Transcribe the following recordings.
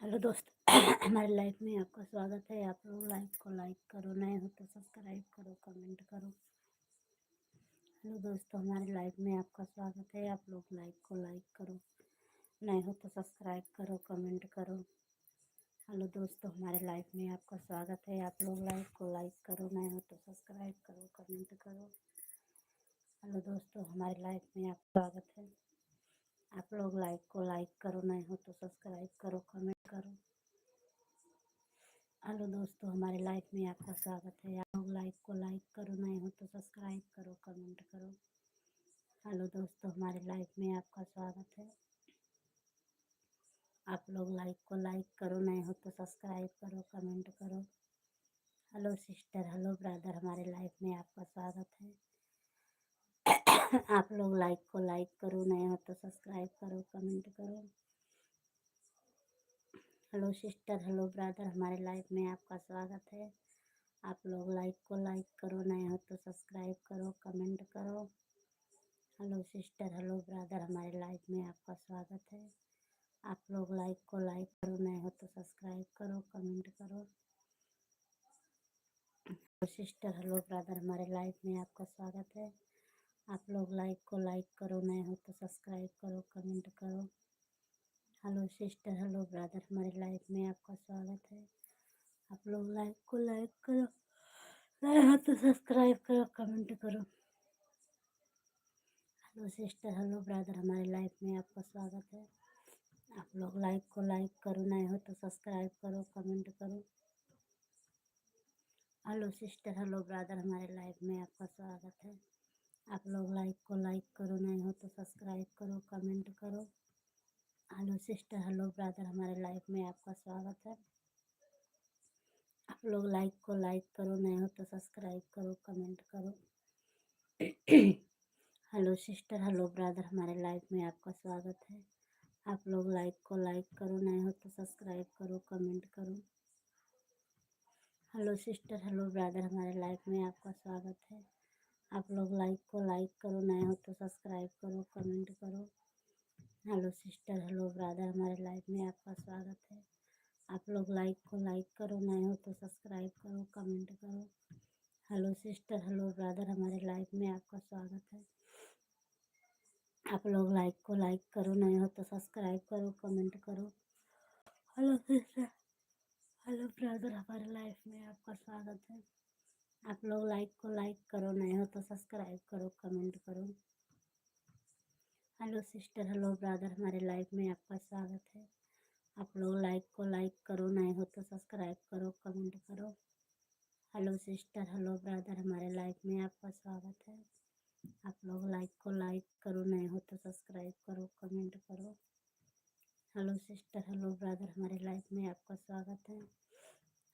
Hello दोस्त। हमारे life में आपका स्वागत है। आप लोग लाइक को लाइक करो, नए हो तो सब्सक्राइब करो, कमेंट करो। हेलो दोस्तों, हमारे लाइफ में आपका स्वागत है। आप लोग लाइक को लाइक करो, नए हो तो सब्सक्राइब करो, कमेंट करो। हेलो दोस्तों, हमारे लाइफ में आपका स्वागत है। आप लोग लाइक को लाइक करो, नए हो तो सब्सक्राइब करो, कमेंट करो। हेलो दोस्तों, हमारे लाइफ में आपका स्वागत है। आप लोग लाइक को लाइक करो, नए हो तो सब्सक्राइब करो, कमेंट करो। हेलो दोस्तों, हमारे लाइफ में आपका स्वागत है। आप लोग लाइक को लाइक करो, नए हो तो सब्सक्राइब करो, कमेंट करो। हेलो दोस्तों, हमारे लाइफ में आपका स्वागत है। आप लोग लाइक को लाइक करो, नए हो तो सब्सक्राइब करो, कमेंट करो। हेलो सिस्टर, हेलो ब्रदर, हमारे लाइफ में आपका स्वागत है। आप लोग लाइक को लाइक करो, नए हो तो सब्सक्राइब करो, कमेंट करो। हेलो सिस्टर, हेलो ब्रदर, हमारे लाइफ में आपका स्वागत है। आप लोग लाइक को लाइक करो, नए हो तो सब्सक्राइब करो, कमेंट करो। हेलो सिस्टर, हेलो ब्रदर, हमारे लाइफ में आपका स्वागत है। आप लोग लाइक को लाइक करो, नए हो तो सब्सक्राइब करो, कमेंट करो। हेलो सिस्टर, हेलो ब्रदर, हमारे लाइफ में आपका स्वागत है। आप लोग लाइक को लाइक करो, नए हो तो सब्सक्राइब करो, कमेंट करो। हेलो सिस्टर, हेलो ब्रदर, हमारे लाइफ में आपका स्वागत है। आप लोग लाइक को लाइक करो, नए हो तो सब्सक्राइब करो, कमेंट करो। हेलो सिस्टर, हेलो ब्रदर, हमारे लाइफ में आपका स्वागत है। आप लोग लाइक को लाइक करो, नए हो तो सब्सक्राइब करो, कमेंट करो। हेलो सिस्टर, हेलो ब्रदर, हमारे लाइफ में आपका स्वागत है। आप लोग लाइक को लाइक करो, नए हो तो सब्सक्राइब करो, कमेंट करो। हेलो सिस्टर, हेलो ब्रदर, हमारे लाइफ में आपका स्वागत है। आप लोग लाइक को लाइक करो, नए हो तो सब्सक्राइब करो, कमेंट करो। हेलो सिस्टर, हेलो ब्रदर, हमारे लाइफ में आपका स्वागत है। आप लोग लाइक को लाइक करो, नए हो तो सब्सक्राइब करो, कमेंट करो। हेलो सिस्टर, हेलो ब्रदर, हमारे लाइफ में आपका स्वागत है। आप लोग लाइक को लाइक करो, नए हो तो सब्सक्राइब करो, कमेंट करो। हेलो सिस्टर, हेलो ब्रदर, हमारे लाइफ में आपका स्वागत है। आप लोग लाइक को लाइक करो, नए हो तो सब्सक्राइब करो, कमेंट करो। हेलो सिस्टर, हेलो ब्रदर, हमारे लाइफ में आपका स्वागत है। आप लोग लाइक को लाइक करो, नए हो तो सब्सक्राइब करो, कमेंट करो। हेलो सिस्टर, हेलो ब्रदर, हमारे लाइफ में आपका स्वागत है। आप लोग लाइक को लाइक करो, नए हो तो सब्सक्राइब करो, कमेंट करो। हेलो सिस्टर, हेलो ब्रदर, हमारे लाइफ में आपका स्वागत है। आप लोग लाइक को लाइक करो, नए हो तो सब्सक्राइब करो, कमेंट करो। हेलो सिस्टर, हेलो ब्रदर, हमारे लाइफ में आपका स्वागत है। आप लोग लाइक को लाइक करो, नए हो तो सब्सक्राइब करो, कमेंट करो। हेलो सिस्टर, हेलो ब्रदर, हमारे लाइफ में आपका स्वागत है।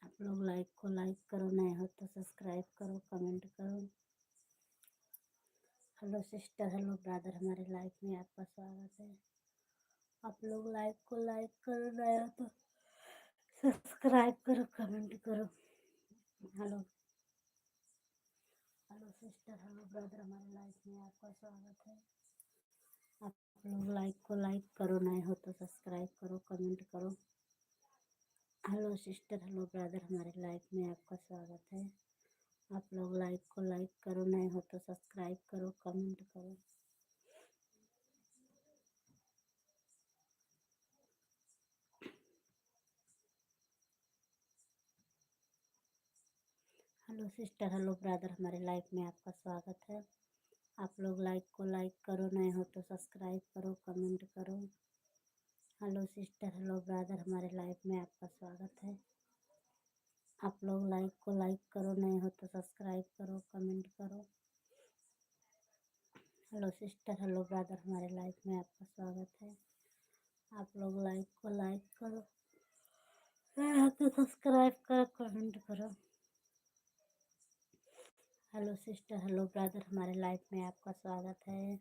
आप लोग लाइक को लाइक करो, नए हो तो सब्सक्राइब करो, कमेंट करो। हेलो सिस्टर, हेलो ब्रदर, हमारे लाइफ में आपका स्वागत है। आप लोग लाइक को लाइक करो, नए हो तो सब्सक्राइब करो, कमेंट करो। Hello hello sister, hello brother, हमारे लाइफ में आपका स्वागत है। आप लोग लाइक को लाइक करो, नए हो तो सब्सक्राइब करो, कमेंट करो। हेलो सिस्टर, हेलो ब्रदर, हमारे लाइफ में आपका स्वागत है। आप लोग लाइक को लाइक करो, नए हो तो सब्सक्राइब करो, कमेंट करो। हेलो सिस्टर, हेलो ब्रदर, हमारे लाइफ में आपका स्वागत है। आप लोग लाइक को लाइक करो, नए हो तो सब्सक्राइब करो, कमेंट करो। हेलो सिस्टर, हेलो ब्रदर, हमारे लाइफ में आपका स्वागत है। आप लोग लाइक को लाइक करो, नए हो तो सब्सक्राइब करो, कमेंट करो। हेलो सिस्टर, हेलो ब्रदर, हमारे लाइफ में आपका स्वागत है। आप लोग लाइक को लाइक करो, नए हो तो सब्सक्राइब करो, कमेंट करो। हेलो सिस्टर, हेलो ब्रदर, हमारे लाइफ में आपका स्वागत है।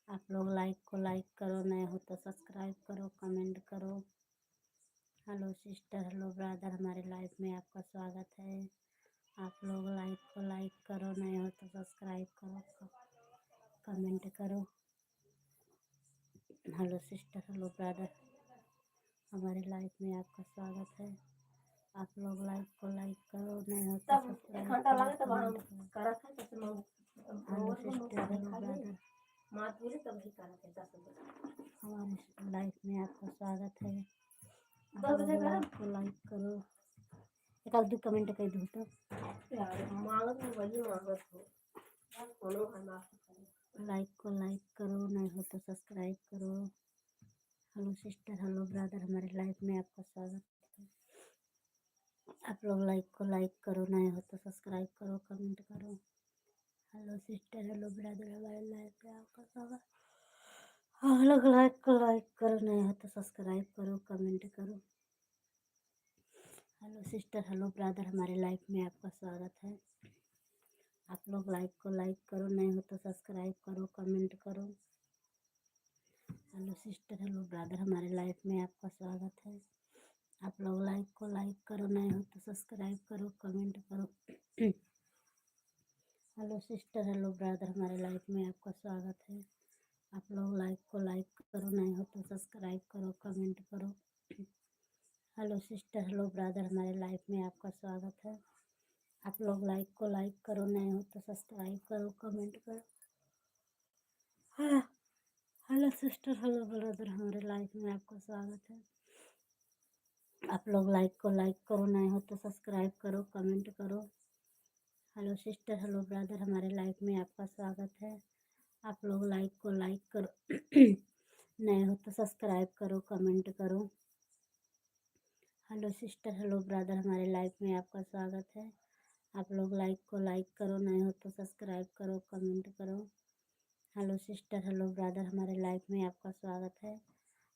आप लोग लाइक को लाइक करो, नए हो तो सब्सक्राइब करो, कमेंट करो। हेलो सिस्टर, हेलो ब्रदर, हमारे लाइफ में आपका स्वागत है। आप लोग लाइक को लाइक करो, नए हो तो सब्सक्राइब करो, कमेंट करो। हेलो सिस्टर, हेलो ब्रदर, हमारे लाइफ में आपका घंटा लगे तब हम करत है तो हम हेलो सिस्टर, हेलो ब्रदर, मात बोले तब भी करत है 10 बजे। हमारे लाइफ में आपका स्वागत है। आपको लाइक करो, एक आध कमेंट कर दो तो यार मांगत में वही मांगत हो कोनो खाना। लाइक को लाइक करो, नहीं हो तो सब्सक्राइब करो। हेलो सिस्टर, हेलो ब्रदर, हमारे लाइफ में आपका स्वागत है। आप लोग लाइक को लाइक करो, नहीं हो तो सब्सक्राइब करो, कमेंट करो। हेलो सिस्टर, हेलो ब्रदर, हमारे लाइफ में आपका स्वागत। आप लोग लाइक को लाइक करो, नहीं हो तो सब्सक्राइब करो, कमेंट करो। हेलो सिस्टर, हेलो ब्रदर, हमारे लाइफ में आपका स्वागत है। आप लोग लाइक को लाइक करो, नहीं हो तो सब्सक्राइब करो, कमेंट करो। हेलो सिस्टर, हेलो ब्रदर, हमारे लाइफ में आपका स्वागत है। आप लोग लाइक को लाइक करो, नहीं हो तो सब्सक्राइब करो, कमेंट करो। हेलो सिस्टर, हेलो ब्रदर, हमारे लाइफ में आपका स्वागत है। आप लोग लाइक को लाइक करो, नहीं हो तो सब्सक्राइब करो, कमेंट करो। हेलो सिस्टर, हेलो ब्रदर, हमारे लाइफ में आपका स्वागत है। आप लोग लाइक को लाइक करो, नहीं हो तो सब्सक्राइब करो, कमेंट करो। हाँ, हेलो सिस्टर, हेलो ब्रदर, हमारे लाइफ में आपका स्वागत है। आप लोग लाइक को लाइक करो, नहीं हो तो सब्सक्राइब करो, कमेंट करो। हेलो सिस्टर, हेलो ब्रदर, हमारे लाइफ में आपका स्वागत है। आप लोग लाइक को लाइक करो नहीं हो तो सब्सक्राइब करो, कमेंट करो। हेलो सिस्टर, हेलो ब्रदर, हमारे लाइफ में आपका स्वागत है। आप लोग लाइक को लाइक करो, नहीं हो तो सब्सक्राइब करो, कमेंट करो। हेलो सिस्टर, हेलो ब्रदर, हमारे लाइफ में आपका स्वागत है।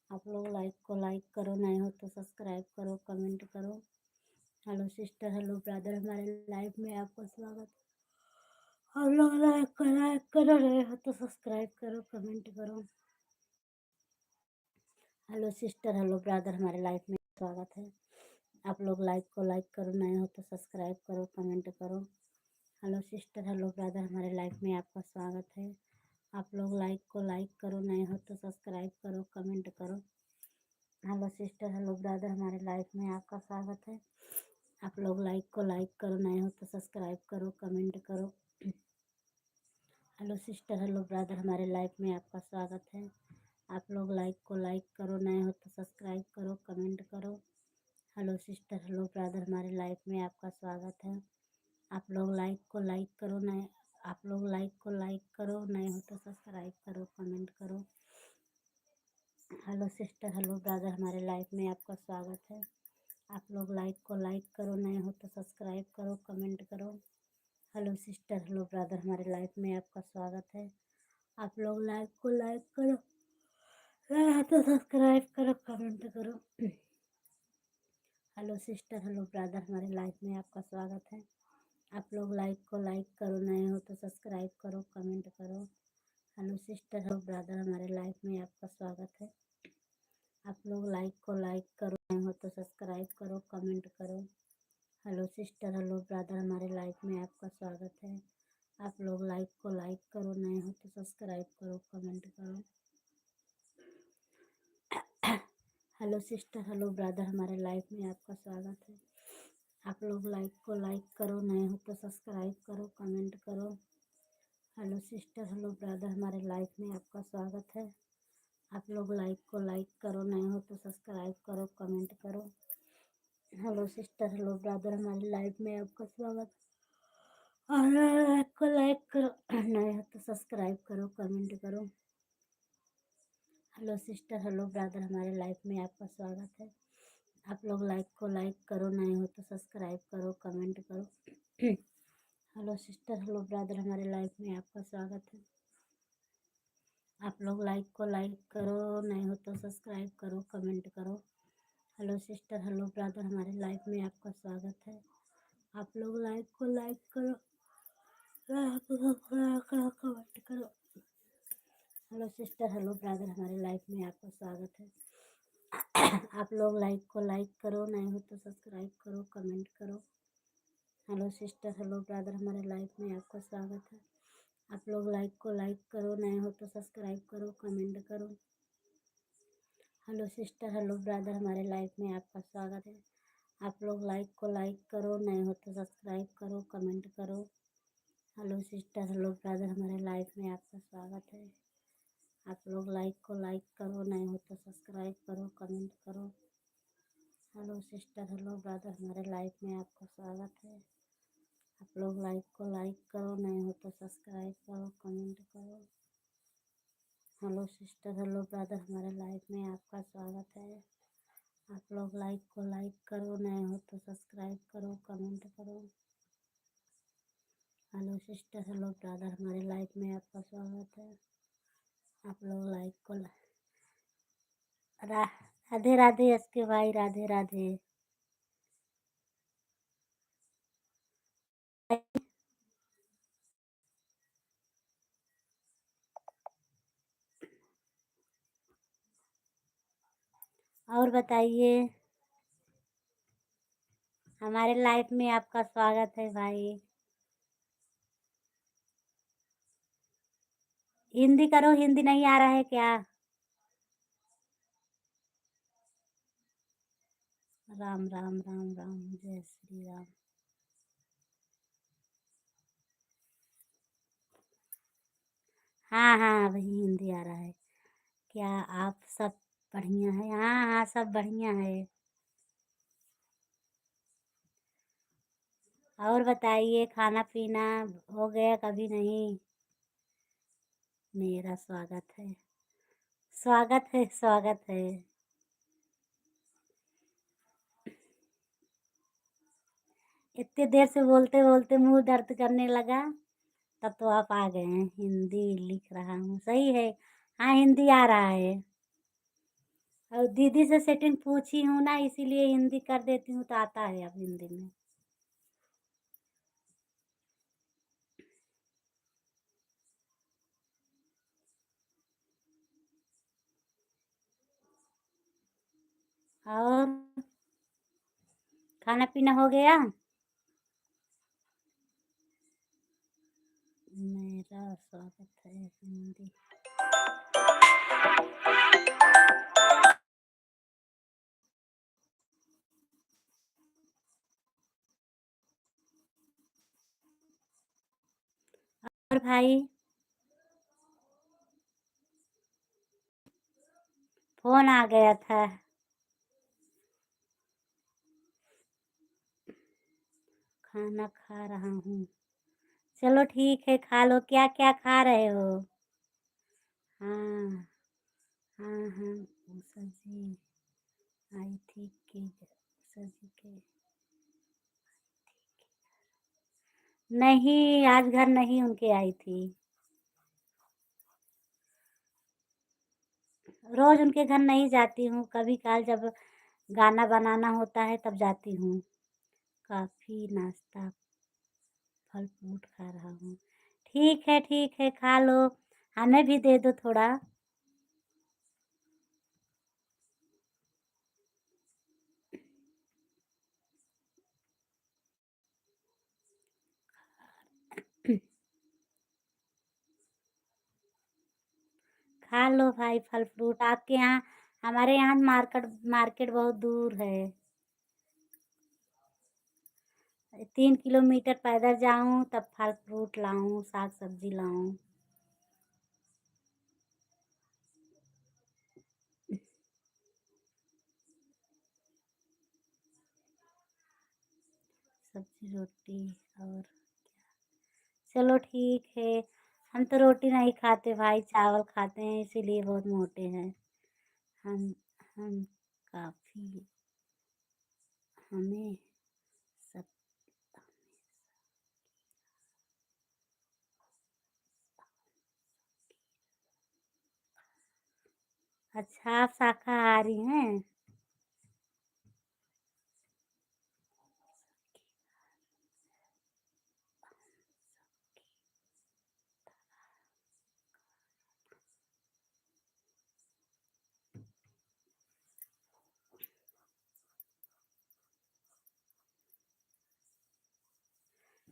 आप लोग लाइक को लाइक करो, नहीं हो तो सब्सक्राइब करो, कमेंट करो। हेलो सिस्टर, हेलो ब्रदर, हमारे लाइफ में आपका स्वागत है। आप लोग लाइक करो, नहीं हो तो सब्सक्राइब करो, कमेंट करो। हेलो सिस्टर, हेलो ब्रदर, हमारे लाइफ में स्वागत है। आप लोग लाइक को लाइक करो, नहीं हो तो सब्सक्राइब करो, कमेंट करो। हेलो सिस्टर, हेलो ब्रदर, हमारे लाइफ में आपका स्वागत है। आप लोग लाइक को लाइक करो, नहीं हो तो सब्सक्राइब करो, कमेंट करो। हेलो सिस्टर, हेलो ब्रदर, हमारे लाइफ में आपका स्वागत है। आप लोग लाइक को लाइक करो, नहीं हो तो सब्सक्राइब करो, कमेंट करो। हेलो सिस्टर, हेलो ब्रदर, हमारे लाइफ में आपका स्वागत है। आप लोग लाइक को लाइक करो, नहीं हो तो सब्सक्राइब करो, कमेंट करो। हेलो सिस्टर, हेलो ब्रदर, हमारे लाइफ में आपका स्वागत है। आप लोग लाइक को लाइक करो, नहीं आप लोग लाइक को लाइक करो, नहीं हो तो सब्सक्राइब करो, कमेंट करो। हेलो सिस्टर, हेलो ब्रदर, हमारे लाइफ में आपका स्वागत है। आप लोग लाइक को लाइक करो, नहीं हो तो सब्सक्राइब करो, कमेंट करो। हेलो सिस्टर, हेलो ब्रदर, हमारे लाइफ में आपका स्वागत है। आप लोग लाइक को लाइक करो, नहीं हो तो सब्सक्राइब करो, कमेंट करो। हेलो सिस्टर, हेलो ब्रदर, हमारे लाइफ में आपका स्वागत है। आप लोग लाइक को लाइक करो, नहीं हो तो सब्सक्राइब करो, कमेंट करो। हेलो सिस्टर, हेलो ब्रदर, हमारे लाइफ में आपका स्वागत है। आप लोग लाइक को लाइक करो, नहीं हो तो सब्सक्राइब करो, कमेंट करो। हेलो सिस्टर, हेलो ब्रदर, हमारे लाइफ में आपका स्वागत है। आप लोग लाइक को लाइक करो, नहीं हो तो सब्सक्राइब करो, कमेंट करो। हेलो सिस्टर, हेलो ब्रदर, हमारे लाइफ में आपका स्वागत है। आप लोग लाइक को लाइक करो, नहीं हो तो सब्सक्राइब करो, कमेंट करो। हेलो सिस्टर, हेलो ब्रदर, हमारे लाइफ में आपका स्वागत है। आप लोग लाइक को लाइक करो, नहीं हो तो सब्सक्राइब करो, कमेंट करो। हेलो सिस्टर, हेलो ब्रदर, हमारी लाइफ में आपका स्वागत है। और लाइक को लाइक करो, नहीं हो तो सब्सक्राइब करो, कमेंट करो। हेलो सिस्टर, हेलो ब्रदर, हमारे लाइफ में आपका स्वागत है। आप लोग लाइक को लाइक करो, नहीं हो तो सब्सक्राइब करो, कमेंट करो। हेलो सिस्टर, हेलो ब्रदर, हमारे लाइफ में आपका स्वागत है। आप लोग लाइक को लाइक करो, नहीं हो तो सब्सक्राइब करो, कमेंट करो। हेलो सिस्टर, हेलो ब्रदर, हमारे लाइफ में आपका स्वागत है। आप लोग लाइक को लाइक करो, नहीं हो तो सब्सक्राइब करो, कमेंट करो। हेलो सिस्टर, हेलो ब्रदर, हमारे लाइफ में आपका स्वागत है। आप लोग लाइक को लाइक करो, नहीं हो तो सब्सक्राइब करो, कमेंट करो। हेलो सिस्टर, हेलो ब्रदर, हमारे लाइफ में आपका स्वागत है। आप लोग लाइक को लाइक करो, नहीं हो तो सब्सक्राइब करो, कमेंट करो। हेलो सिस्टर, हेलो ब्रदर, हमारे लाइफ में आपका स्वागत है। आप लोग लाइक को लाइक करो, नए हो तो सब्सक्राइब करो, कमेंट करो। हेलो सिस्टर, हेलो ब्रदर, हमारे लाइफ में आपका स्वागत है। आप लोग लाइक को लाइक करो, नए हो तो सब्सक्राइब करो, कमेंट करो। हेलो सिस्टर, हेलो ब्रदर, हमारे लाइफ में आपका स्वागत है। आप लोग लाइक को लाइक करो, नए हो तो सब्सक्राइब करो, कमेंट करो। हेलो सिस्टर, हेलो ब्रदर, हमारे लाइफ में आपका स्वागत है। आप लोग लाइक को लाइक करो, नए हो तो सब्सक्राइब करो, कमेंट करो। हेलो सिस्टर, हेलो ब्रदर, हमारे लाइफ में आपका स्वागत है। आप लोग लाइक को राधे राधे एसके भाई, राधे राधे। और बताइए, हमारे लाइफ में आपका स्वागत है भाई। हिंदी करो, हिंदी नहीं आ रहा है क्या? राम राम राम राम, जय श्री राम। हाँ हाँ भाई, हिंदी आ रहा है। क्या आप सब बढ़िया है? हाँ हाँ, सब बढ़िया है। और बताइए, खाना पीना हो गया कभी नहीं? मेरा स्वागत है, स्वागत है, स्वागत है। इतनी देर से बोलते बोलते मुंह दर्द करने लगा, तब तो आप आ गए हैं। हिंदी लिख रहा हूँ, सही है। हाँ, हिंदी आ रहा है। और दीदी से सेटिंग पूछी हूँ ना, इसीलिए हिंदी कर देती हूँ, तो आता है अब हिंदी में। और खाना पीना हो गया? मेरा स्वागत है, हिंदी। और भाई, फोन आ गया था। खाना खा रहा हूँ। चलो ठीक है, खा लो। क्या क्या खा रहे हो? हाँ हाँ हाँ, उषा जी आई थी कि उषा जी के? नहीं, आज घर नहीं उनके आई थी। रोज उनके घर नहीं जाती हूँ, कभी काल जब गाना बनाना होता है तब जाती हूँ। काफी नाश्ता, फल फ्रूट खा रहा हूँ। ठीक है, खा लो। हमें भी दे दो थोड़ा। खा लो भाई, फल फ्रूट आपके यहाँ। हमारे यहाँ मार्केट मार्केट बहुत दूर है। 3 किलोमीटर पैदल जाऊं तब फल फ्रूट लाऊं, साग सब्जी लाऊं। सब्जी रोटी और चलो ठीक है। हम तो रोटी नहीं खाते भाई, चावल खाते हैं, इसीलिए बहुत मोटे हैं। हम हम काफी हमें सब। अच्छा, आप शाकाहारी हैं?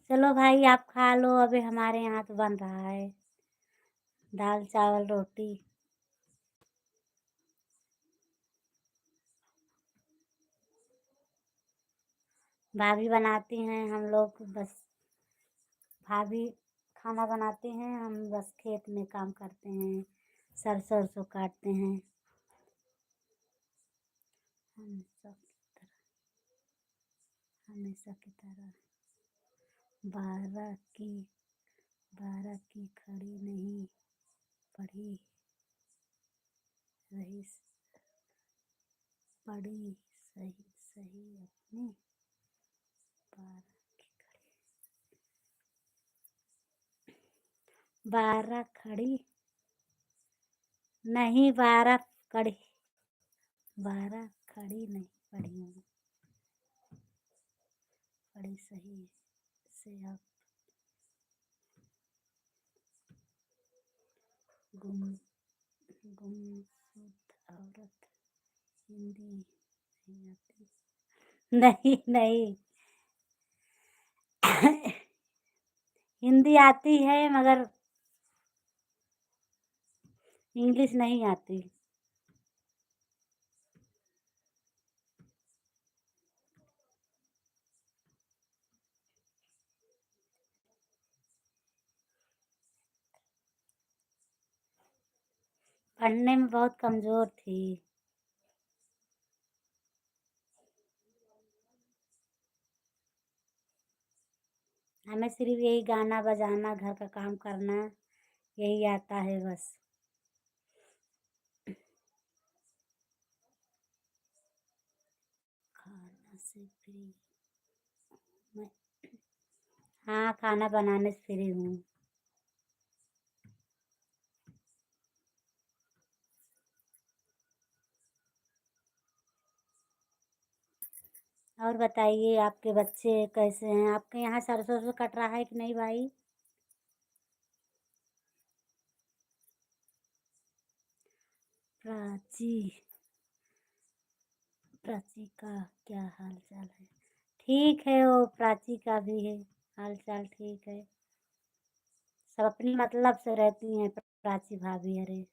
चलो भाई, आप खा लो, अभी हमारे यहाँ तो बन रहा है दाल चावल रोटी। भाभी बनाती हैं, हम लोग बस भाभी खाना बनाती हैं, हम बस खेत में काम करते हैं, सरसों काटते हैं। हम सब हमेशा की तरह 12 की 12 की खड़ी नहीं पड़ी रही, पड़ी सही सही अपनी 12 की खड़ी 12 खड़ी नहीं 12 कड़ी 12 खड़ी नहीं पड़ी हूँ, पड़ी सही से अब गुम गुमशुद औरत हिंदी नहीं आती। नहीं नहीं हिंदी आती है मगर इंग्लिश नहीं आती। पढ़ने में बहुत कमज़ोर थी। हमें सिर्फ़ यही गाना बजाना, घर का काम करना यही आता है बस। खाना से फ्री मैं हाँ, खाना बनाने से फ्री हूँ। और बताइए आपके बच्चे कैसे हैं? आपके यहाँ सरसों कट रहा है कि नहीं भाई? प्राची प्राची का क्या हाल चाल है? ठीक है, वो प्राची का भी है हाल चाल ठीक है। सब अपनी मतलब से रहती हैं प्राची भाभी। अरे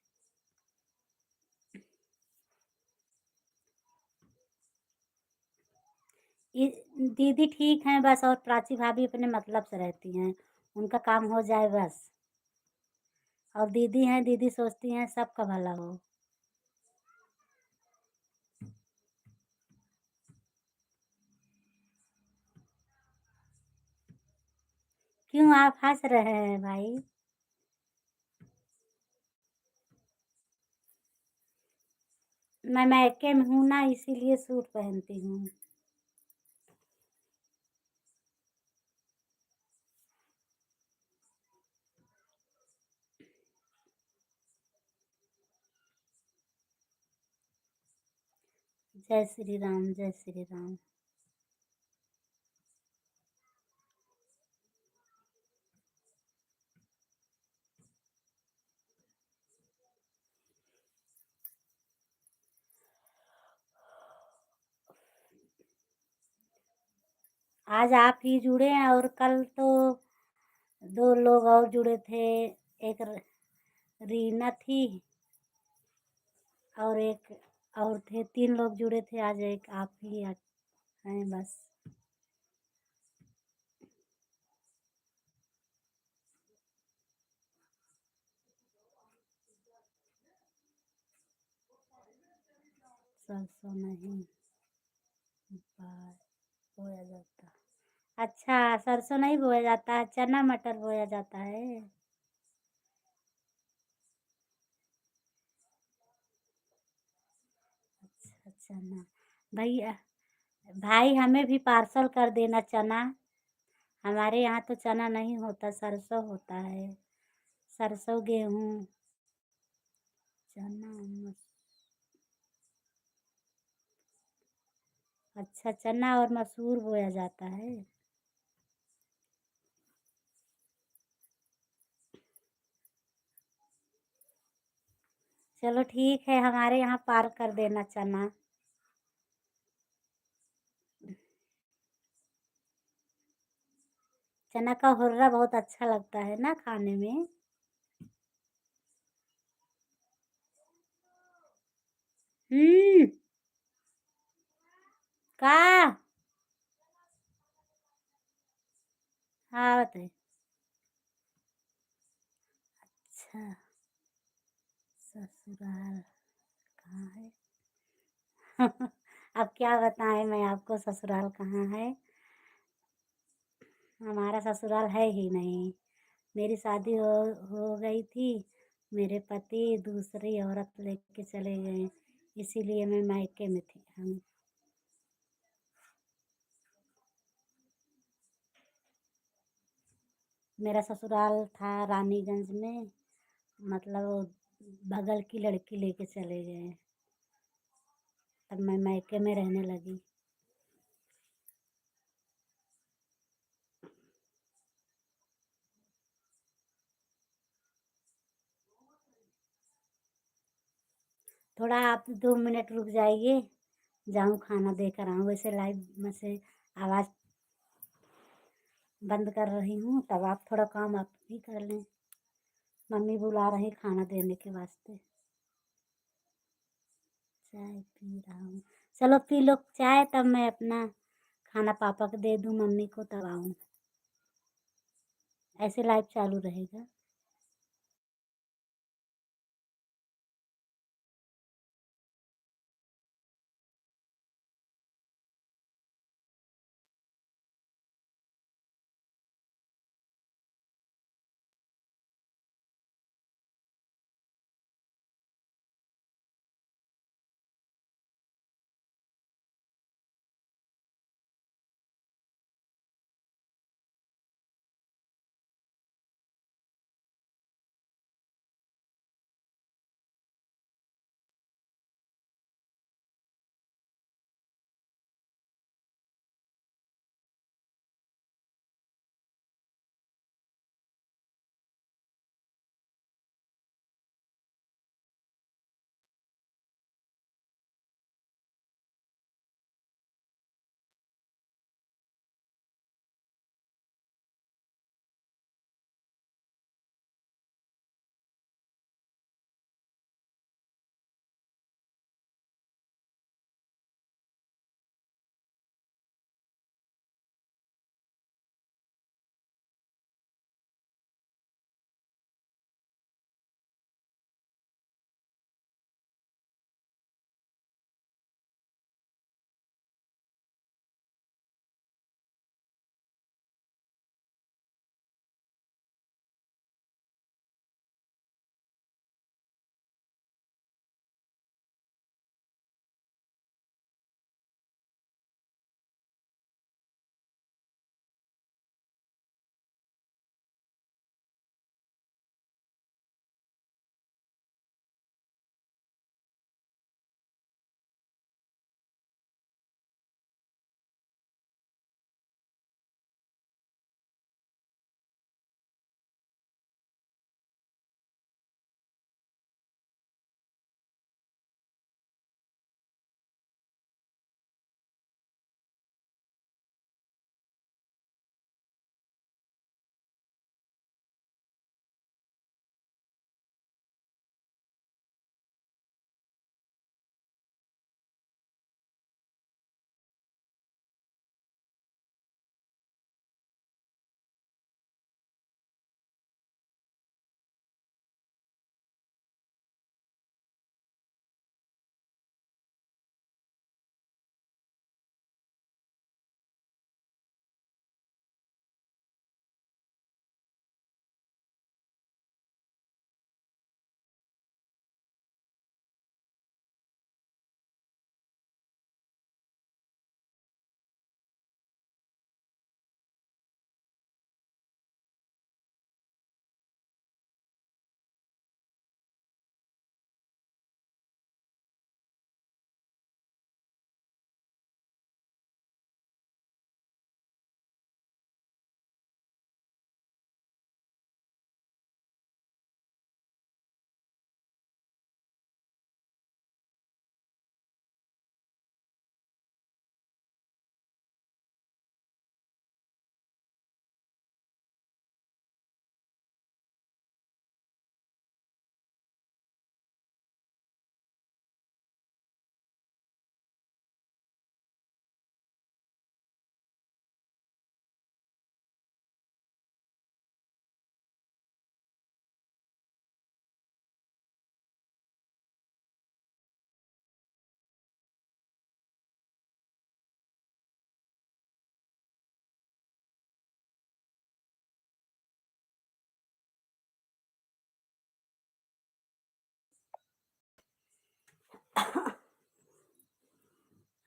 दीदी ठीक हैं बस, और प्राची भाभी अपने मतलब से रहती हैं, उनका काम हो जाए बस। और दीदी हैं, दीदी सोचती हैं सबका भला हो। क्यों आप हंस रहे हैं भाई? मैं मायके में हूँ ना, इसीलिए सूट पहनती हूँ। जय श्री राम, जय श्री राम। आज आप ही जुड़े हैं, और कल तो 2 लोग और जुड़े थे। एक रीना थी और एक और थे, 3 लोग जुड़े थे, आज एक आप ही हैं बस। सरसों नहीं बोया जाता। अच्छा, सरसों नहीं बोया जाता, चना मटर बोया जाता है। अच्छा, चना। भैया भाई हमें भी पार्सल कर देना चना। हमारे यहाँ तो चना नहीं होता, सरसों होता है। सरसों, गेहूँ, चना अच्छा, चना और मसूर बोया जाता है। चलो ठीक है, हमारे यहाँ पार कर देना चना। चना का हुर्रा बहुत अच्छा लगता है ना खाने में। हम्म। का आवत है। अच्छा, ससुराल कहाँ है? अब क्या बताएँ मैं आपको ससुराल कहाँ है? हमारा ससुराल है ही नहीं। मेरी शादी हो गई थी, मेरे पति दूसरी औरत लेके चले गए, इसीलिए मैं मायके में थी। हम मेरा ससुराल था रानीगंज में, मतलब वो बगल की लड़की लेके चले गए, तब मैं मायके में रहने लगी। थोड़ा आप 2 मिनट रुक जाइए, जाऊँ खाना देकर आऊँ। वैसे लाइव में से आवाज़ बंद कर रही हूँ, तब आप थोड़ा काम आप भी कर लें। मम्मी बुला रही खाना देने के वास्ते। चाय पी रहा हूँ। चलो पी लो चाय, तब मैं अपना खाना पापा को दे दूँ, मम्मी को, तब आऊँ। ऐसे लाइव चालू रहेगा।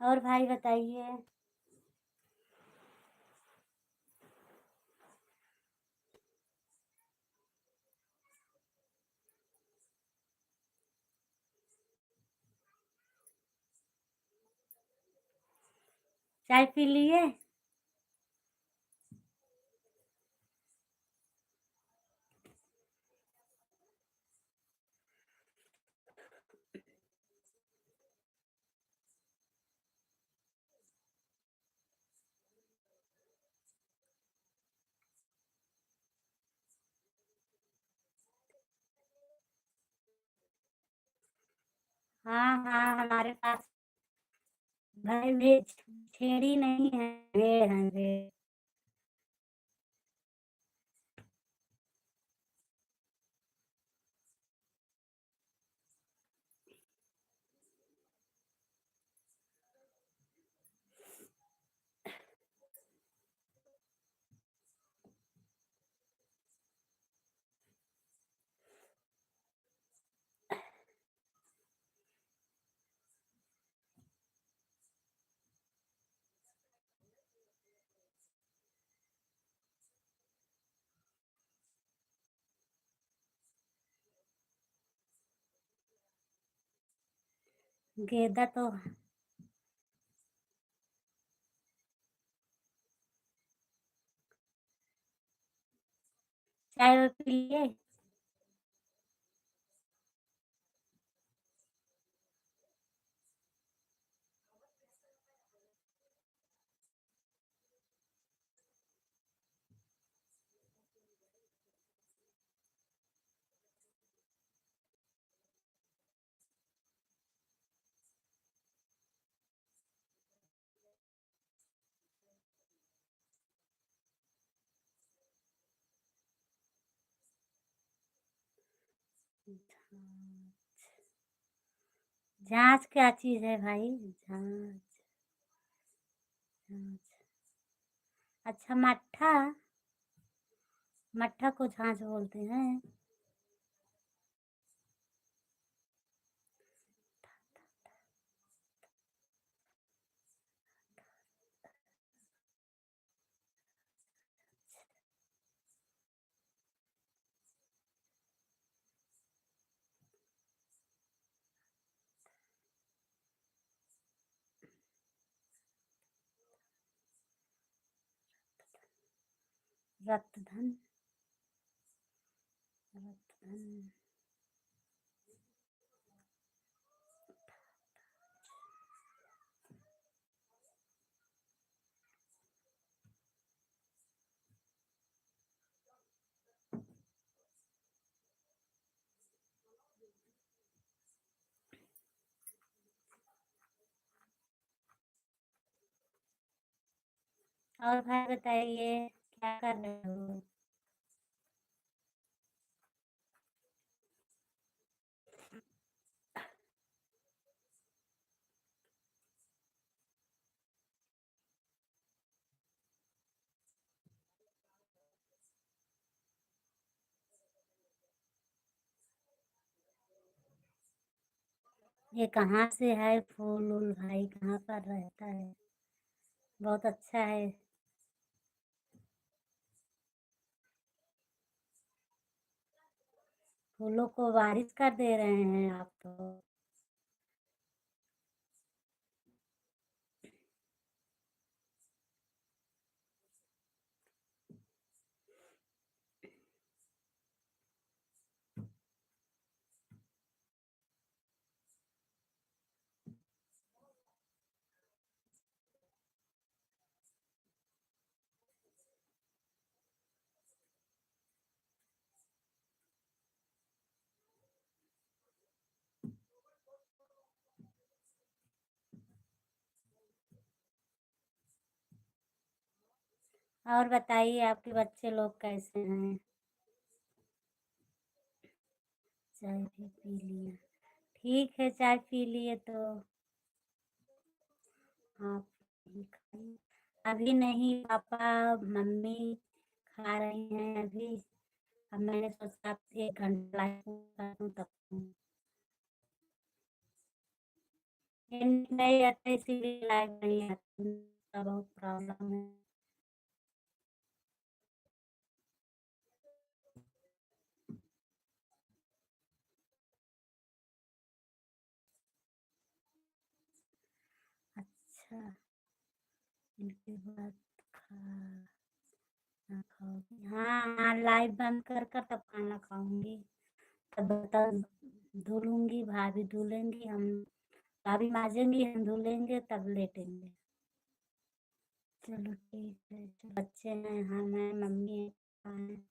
और भाई बताइए। चाय पी लिए? हाँ हाँ, हमारे पास भाई छेड़ी नहीं है, भेड़ हैं भेड़। गेंदा तो चाय वाय पी लिए? झांझ क्या चीज है भाई? झांझ? झांझ। अच्छा, मट्ठा। मट्ठा को झांझ बोलते हैं। रत्तधन। रत्तधन। और भाई बताइए, क्या कर रहे हो? ये कहाँ से है फूल उल भाई, कहाँ पर रहता है? बहुत अच्छा है। फूलों को बारिश कर दे रहे हैं आप तो। और बताइए, आपके बच्चे लोग कैसे हैं? चाय भी पी लिया? ठीक है, चाय पी लिए तो आप भी खाइए। अभी नहीं, पापा मम्मी खा रही हैं अभी। अब मैंने सोचा आप 1 घंटा लाइव कर दूं तब। ये नहीं आता इसीलिए लाइव नहीं आती, का बहुत प्रॉब्लम है। अच्छा, इनके बाद खाना खाओगी? हाँ, हाँ, लाइव बंद कर कर तब खाना खाऊँगी। तब बर्तन धो लूँगी, भाभी धो लेंगी, हम भाभी माँजेंगी, हम धो लेंगे, तब लेटेंगे। चलो ठीक है, बच्चे हैं, हम हैं, मम्मी है, पापा हैं।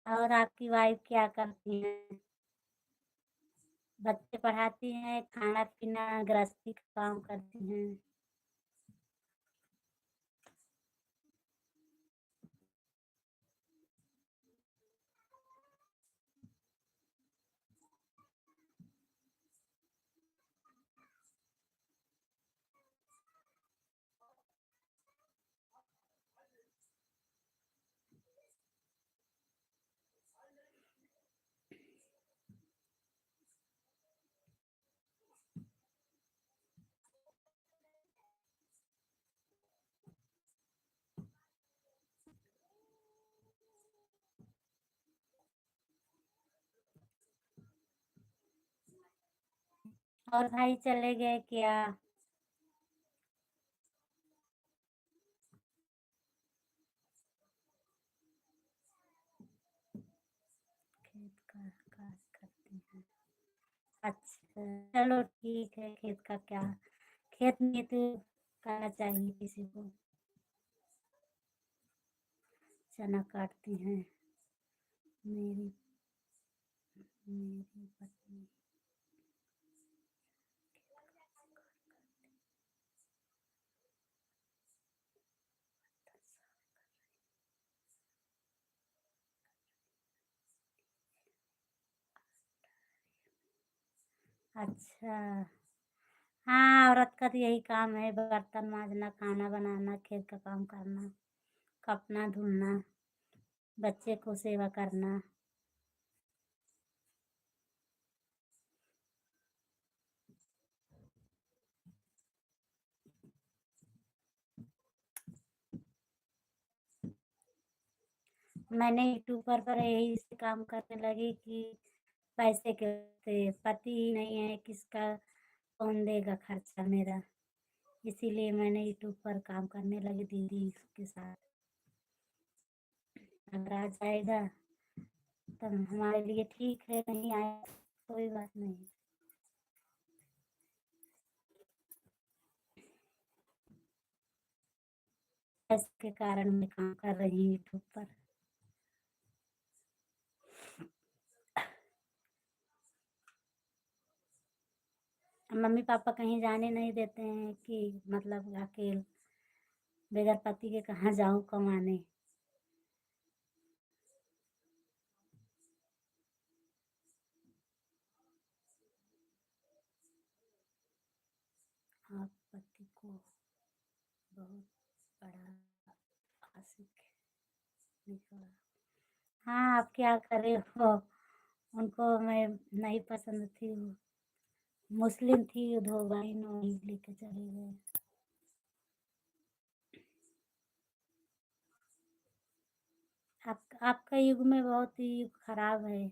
और आपकी वाइफ़ क्या करती हैं? बच्चे पढ़ाती हैं, खाना-पीना, गृहस्थी का काम करती हैं? और भाई चले गए क्या? खेत का काज करती हैं। अच्छा, चलो ठीक है, खेत का क्या, खेत में तो करना चाहिए किसी को। चना काटती हैं मेरी मेरी पत्नी। अच्छा, हाँ, औरत का तो यही काम है, बर्तन माँजना, खाना बनाना, खेत का काम करना, कपड़ा धुलना, बच्चे को सेवा करना। मैंने यूट्यूब पर यही से काम करने लगी कि पैसे के होते, पति ही नहीं है, किसका कौन देगा खर्चा मेरा? इसीलिए मैंने यूट्यूब पर काम करने लगी दीदी के साथ। अगर आ जाएगा तब हमारे लिए ठीक है, नहीं आया कोई बात नहीं। इसके कारण मैं काम कर रही हूँ यूट्यूब पर। मम्मी पापा कहीं जाने नहीं देते हैं कि मतलब अकेले बगैर पति के कहाँ जाऊँ कमाने। आप पति को बहुत बड़ा आशिक निकला। हाँ, अब क्या करें, वो उनको मैं नहीं पसंद थी, वो मुस्लिम थी, दो बहन वही लेके चले गए। आपका युग में बहुत ही युग खराब है।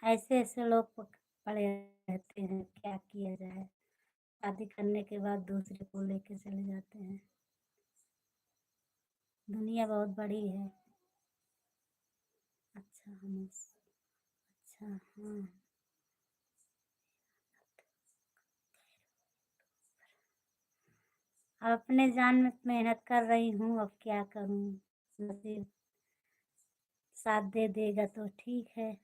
ऐसे-ऐसे लोग पड़े रहते हैं, क्या किया जाए? शादी करने के बाद दूसरे को लेके चले जाते हैं। दुनिया बहुत बड़ी है। अच्छा, अच्छा, हाँ। अब अपने जान में मेहनत कर रही हूँ, अब क्या करूँ? नसीब साथ दे देगा तो ठीक है।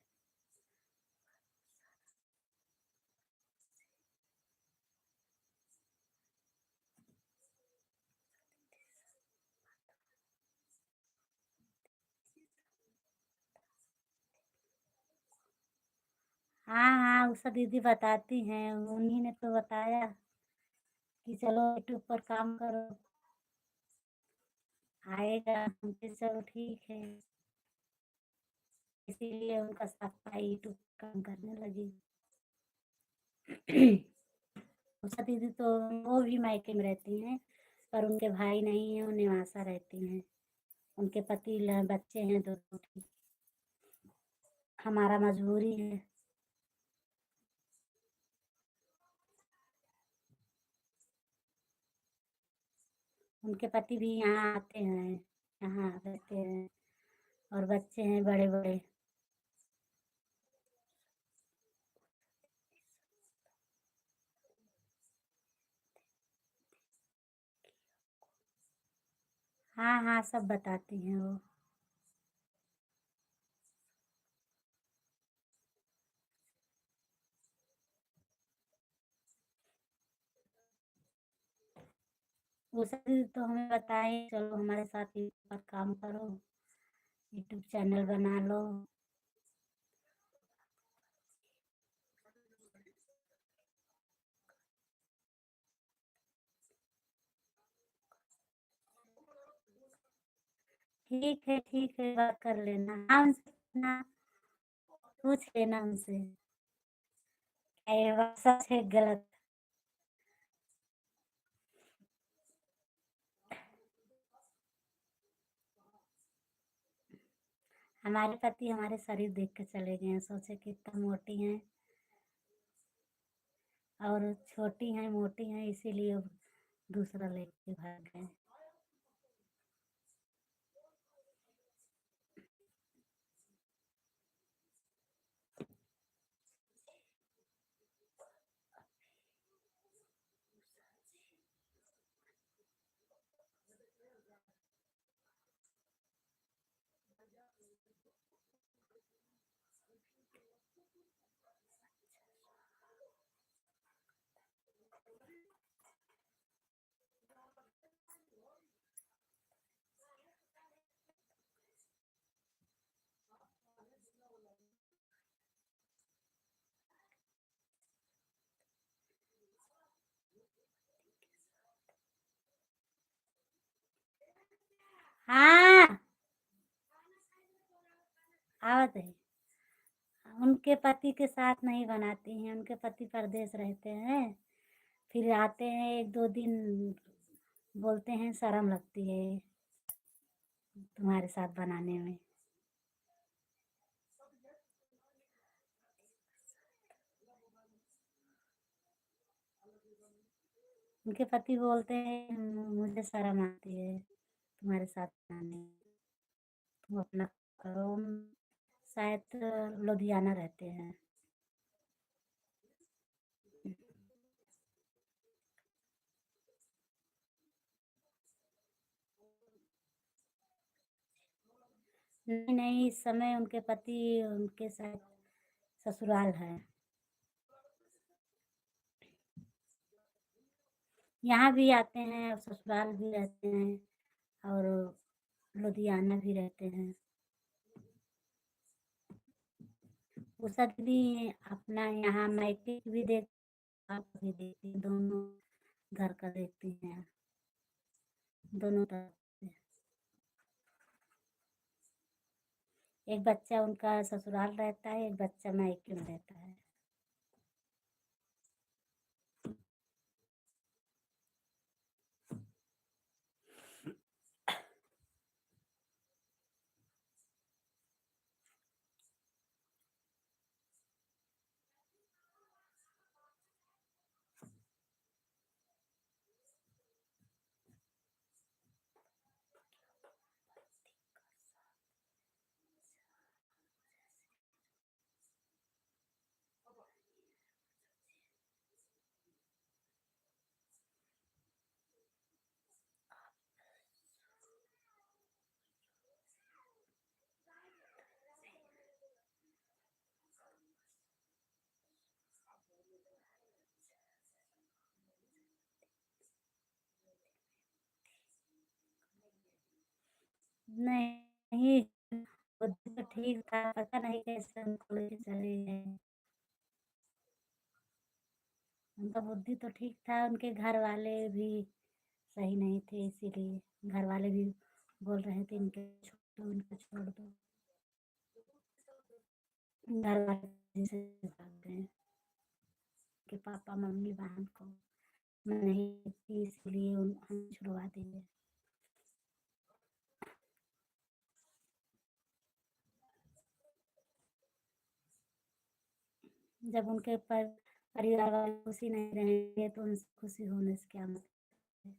हाँ, हाँ, उषा दीदी बताती हैं, उन्हीं ने तो बताया कि चलो यूट्यूब पर काम करो, आएगा। हम कहे चलो ठीक है, इसीलिए उनका साथ पाई यूट्यूब काम करने लगी। उषा दीदी तो वो भी मायके में रहती हैं, पर उनके भाई नहीं है, वो नेवासा रहती हैं। उनके पति बच्चे हैं दो दो। हमारा मजबूरी है। उनके पति भी यहाँ आते हैं, यहाँ रहते हैं, और बच्चे हैं बड़े बड़े। हाँ, हाँ, सब बताती हैं वो। वो सब तो हमें बताए चलो हमारे साथ यूट्यूब पर काम करो, यूट्यूब चैनल बना लो। ठीक है, बात कर लेना। हाँ, उनसे ना पूछ लेना उनसे, क्या ये बात सच है गलत। हमारे पति हमारे शरीर देख के चले गए हैं, सोचे कि इतना मोटी हैं और छोटी हैं मोटी हैं, इसीलिए वो दूसरा लेके भाग गए। हाँ, आवत है। उनके पति के साथ नहीं बनाती हैं, उनके पति परदेश रहते हैं। फिर आते हैं एक दो दिन, बोलते हैं शर्म लगती है तुम्हारे साथ बनाने में। उनके पति बोलते हैं मुझे शर्म आती है तुम्हारे साथ बनाने में, तुम अपना करो। शायद लुधियाना रहते हैं। नहीं नहीं, इस समय उनके पति उनके साथ ससुराल है। यहाँ भी आते हैं और ससुराल भी रहते हैं, और लुधियाना भी रहते हैं। उषा दीदी अपना यहाँ मायके की भी देख, आप भी देखती हैं, दोनों घर का देखती हैं, दोनों तरफ से। एक बच्चा उनका ससुराल रहता है, एक बच्चा मायके में रहता है। नहीं, बुद्धि तो ठीक था, पता नहीं कैसे उनको लेके चले गए। उनका बुद्धि तो ठीक था, उनके घर वाले भी सही नहीं थे, इसीलिए घर वाले भी बोल रहे थे इनके छोड़ दो, इनको छोड़ दो। घर वाले जैसे भाग गए कि पापा मम्मी बहन को मैं नहीं थी, इसलिए हम छुड़वा दिए। जब उनके परिवार वाले खुशी नहीं रहेंगे तो उनसे खुशी होने से क्या मतलब है।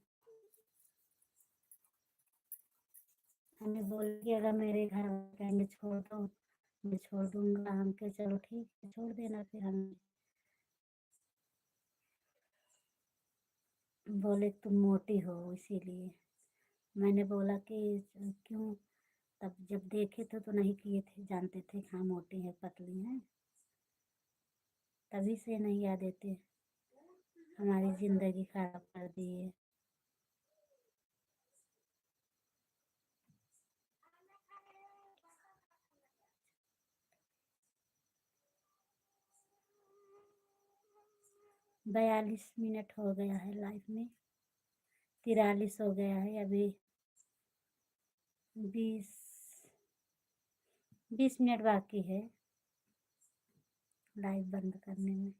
हमें बोल के अगर मेरे घर वाले कहेंगे छोड़ दो, मैं छोड़ दूंगा, हम कहे चलो ठीक है छोड़ देना, फिर हम बोले तुम मोटी हो इसीलिए। मैंने बोला कि क्यों, तब जब देखे थे तो नहीं किए थे, जानते थे हाँ मोटी है पतली है, तभी से नहीं याद देते, हमारी जिंदगी खराब कर दिए। 42 मिनट हो गया है लाइफ में, 43 हो गया है अभी। 20 20 मिनट बाकी है लाइव बंद करने में।